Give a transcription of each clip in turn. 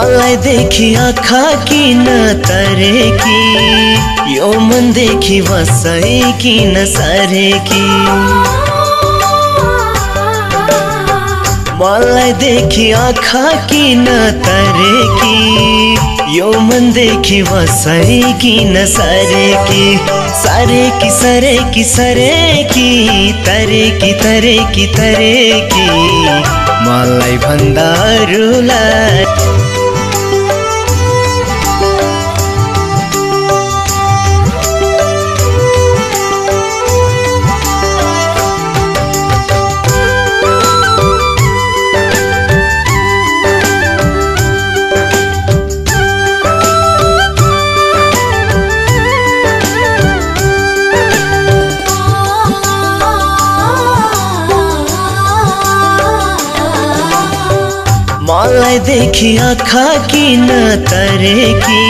मलाई देखि आँखा किन तरेकी, यो मन देखि बसै किन सरेकी। मलाई देखि आँखा किन तरेकी, यो मन देखि बसै किन सरेकी। सरेकी सरेकी सरेकी तरेकी तरेकी तरेकी, मलाई भन्दा अरूलाई। मलाई देखि आँखा किन तरेकी,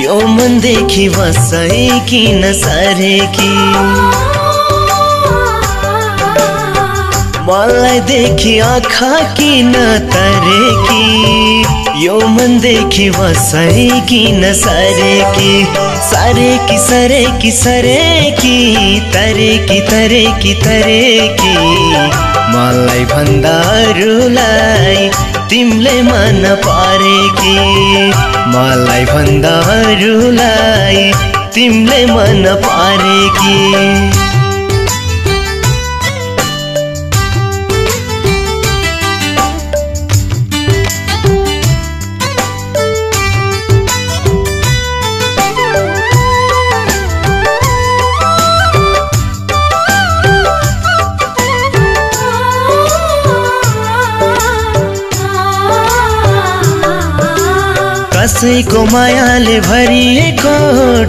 यो मन देखि बसै किन सरेकी। मलाई देखि आँखा किन तरेकी, यो मन देखि बसै किन सरेकी। सरेकी सरेकी सरेकी तरेकी तरेकी तरेकी, मलाई भन्दा अरूलाई तिमीले मन पारेकी। मलाई भन्दा अरूलाई तिमीले मन पारेकी। कसैको मायाले भरिएको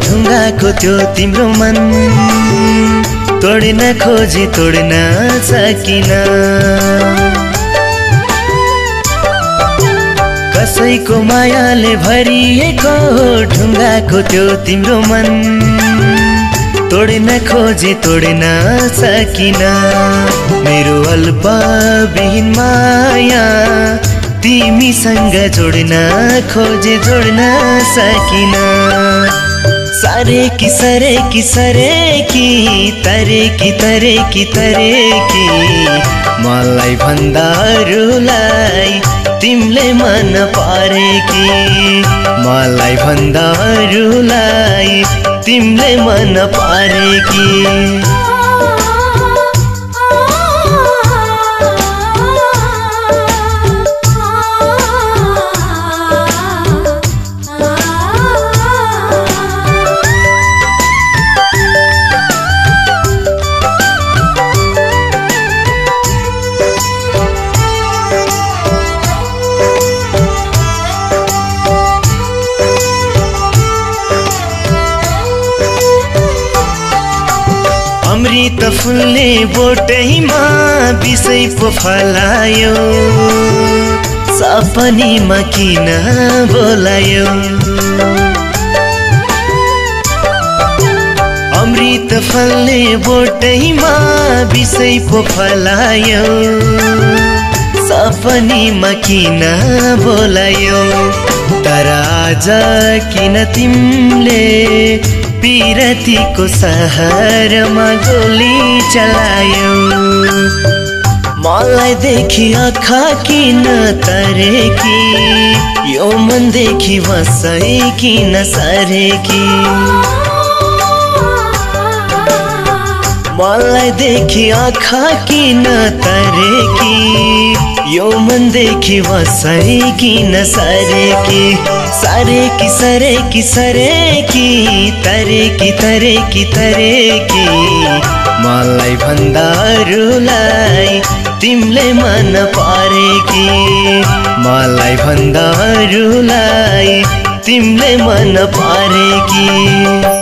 ढुङ्गाको त्यो तिम्रो मन, तोड्न खोजी तोड्न सकिन। कसैको मायाले भरिएको ढुङ्गाको त्यो तिम्रो मन, तोड्न खोजी तोड्न सकिन। मेरो अल्पविहीन माया तिमीसँग जोड्न खोजे जोड्न सकिन। सरेकी सरेकी सरेकी तरेकी तरेकी तरेकी, मलाई भन्दा अरूलाई तिमीले मन पारेकी। मलाई भन्दा अरूलाई तिमीले मन पारेकी। अमृत फुल्ने बोटैमा विषै पो फलायो, सपनीमा किन बोलायो। अमृत फल्ने बोटैमा विषै पो फलायो, सपनीमा किन बोलायो। तर आज किन तिमीले पिरतीको सहरमा गोली चलायो। मलाई देखि आँखा किन तरेकी, यो मन देखि बसै किन सरेकी। मलाई देखि आँखा किन तरेकी, यो मन देखि बसै किन सरेकी। सरेकी सरेकी सरेकी तरेकी तरेकी तरेकी, मलाई भन्दा अरूलाई तिमीले मन पारेकी। मलाई भन्दा अरूलाई तिमीले मन पारेकी।